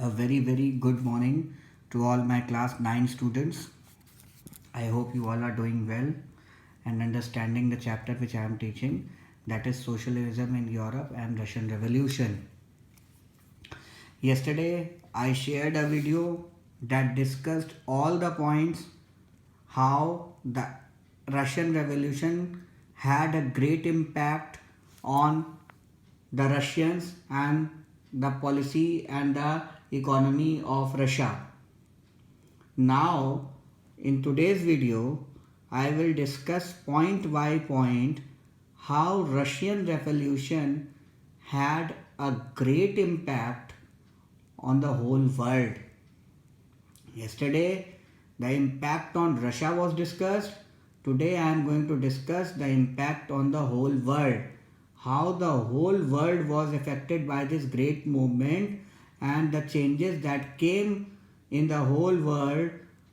A very good morning to all my class 9 students. I hope you all are doing well and understanding the chapter which I am teaching, that is Socialism in Europe and Russian Revolution. Yesterday I shared a video that discussed all the points how the Russian Revolution had a great impact on the Russians and the policy and the economy of Russia. Now, in today's video, I will discuss point by point how Russian Revolution had a great impact on the whole world. Yesterday, the impact on Russia was discussed. Today, I am going to discuss the impact on the whole world. How the whole world was affected by this great movement and the changes that came in the whole world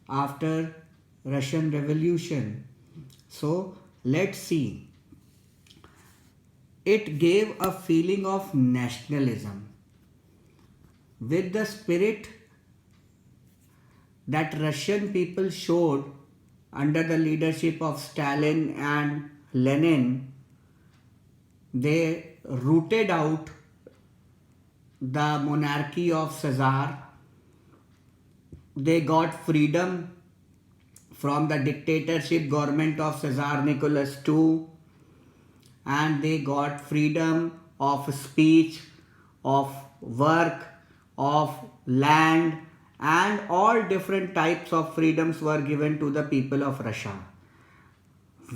after Russian Revolution. So, let's see. It gave a feeling of nationalism. With the spirit that Russian people showed under the leadership of Stalin and Lenin, they rooted out the monarchy of Caesar. They got freedom from the dictatorship government of Caesar Nicholas II, and they got freedom of speech, of work, of land, and all different types of freedoms were given to the people of Russia.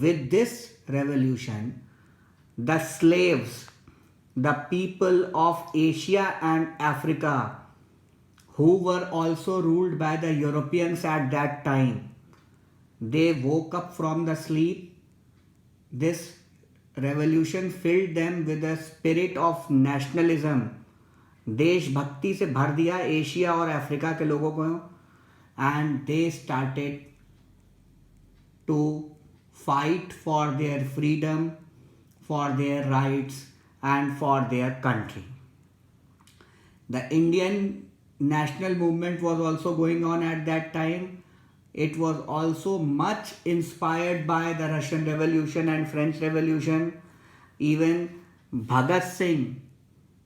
With this revolution, the slaves, the people of Asia and Africa, who were also ruled by the Europeans at that time, they woke up from the sleep. This revolution filled them with a spirit of nationalism. देशभक्ति से भर दिया Asia और Africa के लोगों को, and they started to fight for their freedom, for their rights and for their country. The Indian national movement was also going on at that time. It was also much inspired by the Russian Revolution and French Revolution. Even Bhagat Singh,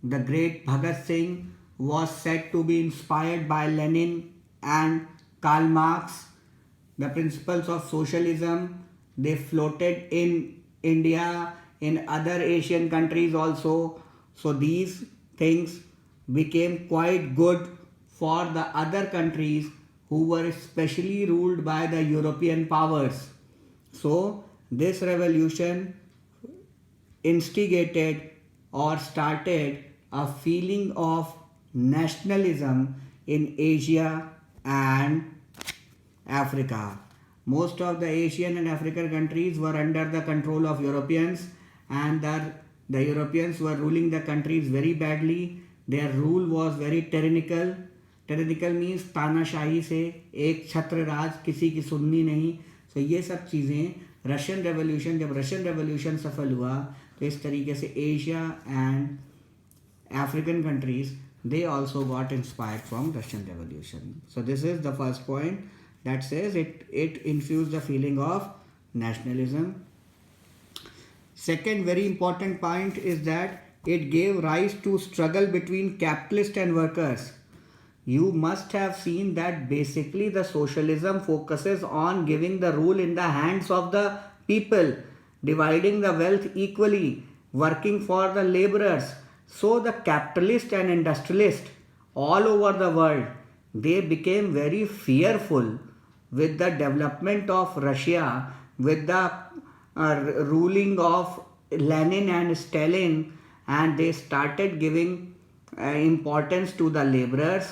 the great Bhagat Singh, was said to be inspired by Lenin and Karl Marx. The principles of socialism, they floated in India, in other Asian countries also. So these things became quite good for the other countries who were especially ruled by the European powers. So this revolution instigated or started a feeling of nationalism in Asia and Africa. Most of the Asian and African countries were under the control of Europeans, and the Europeans were ruling the countries very badly. Their rule was very tyrannical. Tyrannical means तानाशाही से, एक छत्र राज, किसी की सुननी नहीं. So ये सब चीज़ें रशियन रेवोल्यूशन, जब रशियन रेवोल्यूशन सफल हुआ तो इस तरीके से Asia and African countries, they also got inspired from Russian Revolution. So this is the first point that says it infused the feeling of nationalism. Second very important point is that it gave rise to struggle between capitalists and workers. You must have seen that basically the socialism focuses on giving the rule in the hands of the people, dividing the wealth equally, working for the laborers. So the capitalist and industrialist all over the world, they became very fearful with the development of Russia, with the ruling of Lenin and Stalin, and they started giving importance to the laborers.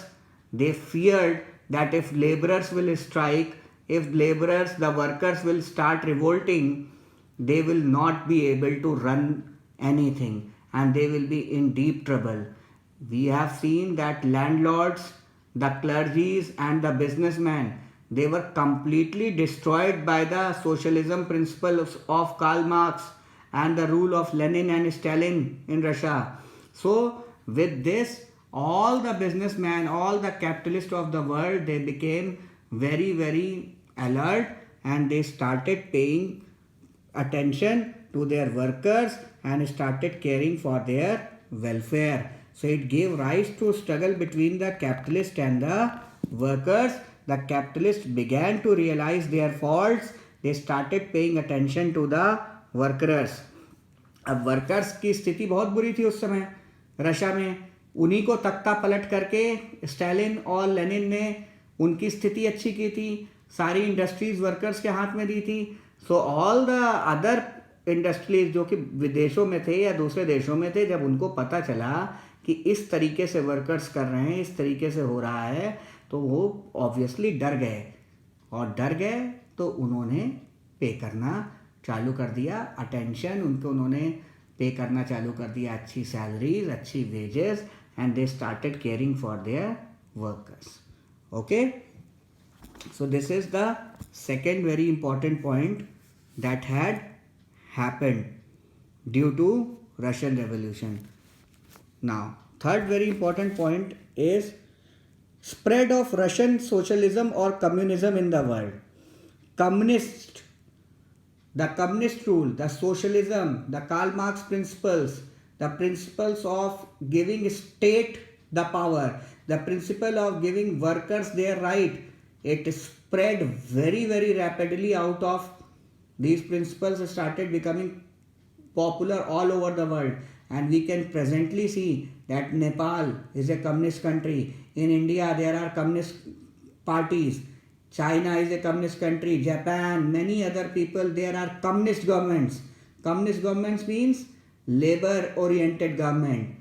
They feared that if laborers will strike, if laborers, the workers will start revolting, they will not be able to run anything and they will be in deep trouble. We have seen that landlords, the clergies and the businessmen, they were completely destroyed by the socialism principles of Karl Marx and the rule of Lenin and Stalin in Russia. So with this, all the businessmen, all the capitalists of the world, they became very, very alert, and they started paying attention to their workers and started caring for their welfare. So it gave rise to struggle between the capitalist and the workers. The capitalists began to realize their faults. They started paying attention to the workers. अब workers की स्थिति बहुत बुरी थी उस समय Russia में. उन्हीं को तख्ता पलट करके स्टालिन और लेनिन ने उनकी स्थिति अच्छी की थी. सारी इंडस्ट्रीज वर्कर्स के हाथ में दी थी. So all the other industries जो कि विदेशों में थे या दूसरे देशों में थे, जब उनको पता चला कि इस तरीके से वर्कर्स कर रहे हैं, इस तरीके से हो रहा है, तो वो ऑब्वियसली डर गए. और डर गए तो उन्होंने पे करना चालू कर दिया. अटेंशन उनको उन्होंने पे करना चालू कर दिया. अच्छी सैलरीज, अच्छी wages, and they started caring for their workers. Okay, so this is the second very important point that had happened due to Russian Revolution. Now, third very important point is spread of Russian socialism or communism in the world. The communist rule, the socialism, the Karl Marx principles, the principles of giving state the power, the principle of giving workers their right, it spread very, very rapidly. Out of these principles started becoming popular all over the world, and we can presently see that Nepal is a communist country. In India there are communist parties. China is a communist country. Japan, many other people, there are communist governments. Communist governments means labor oriented government.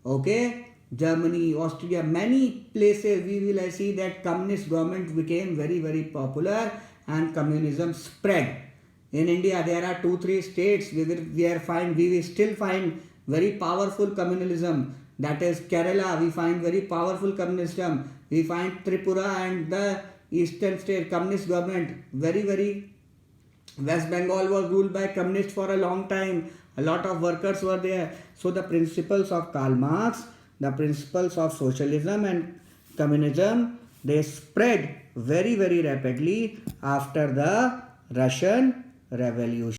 Okay, Germany, Austria, many places we will see that communist government became very, very popular and communism spread. In India there are 2-3 states we will still find very powerful communalism. That is Kerala, we find very powerful communism. We find Tripura and the eastern state communist government, very, very. West Bengal was ruled by communists for a long time. A lot of workers were there. So the principles of Karl Marx, the principles of socialism and communism, they spread very, very rapidly after the Russian Revolution.